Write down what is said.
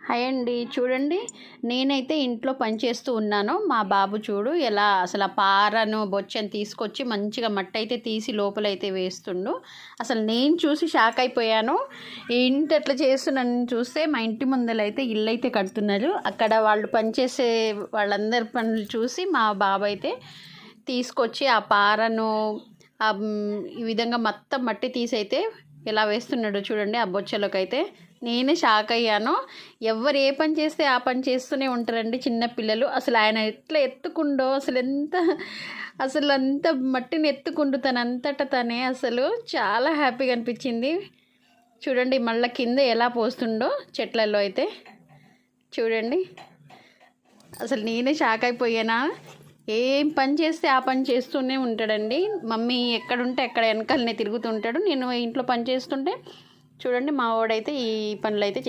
Hi అండి. చూడండి, నేనైతే ఇంట్లో పని చేస్తూ ఉన్నాను. మా బాబు చూడు ఎలా అసలు ఆ పారను బొచ్చని తీసుకొచ్చి మంచిగా మట్టి అయితే తీసి లోపలైతే వేస్తుండు. అసలు నేను చూసి షాక్ అయిపోయాను. ఏంటి అట్లా చేస్తున్నాను చూస్తే మా ఇంటి ముందలైతే ఇల్లు అయితే కడుతున్నారు. అక్కడ వాళ్ళు పనిచేసే వాళ్ళందరి పనులు చూసి మా బాబు అయితే తీసుకొచ్చి ఆ పారను ఈ విధంగా మొత్తం మట్టి తీసి అయితే ఎలా వేస్తున్నాడు చూడండి ఆ బొచ్చలోకి అయితే. నేనే షాక్ అయ్యాను. ఎవరు ఏ పని చేస్తే ఆ పని చేస్తూనే ఉంటారండి చిన్నపిల్లలు. అసలు ఆయన ఎట్లా ఎత్తుకుండో అసలు అంత మట్టిని ఎత్తుకుంటూ తనంతట తనే అసలు చాలా హ్యాపీగా అనిపించింది. చూడండి మళ్ళీ కింద ఎలా పోస్తుండో చెట్లలో అయితే చూడండి. అసలు నేనే షాక్ అయిపోయానా. ఏం పని చేస్తే ఆ పని చేస్తూనే ఉంటాడండి. మమ్మీ ఎక్కడుంటే అక్కడ వెనకాలనే తిరుగుతుంటాడు. నేను ఇంట్లో పని చేస్తుంటే చూడండి మా వాడైతే ఈ పనులు అయితే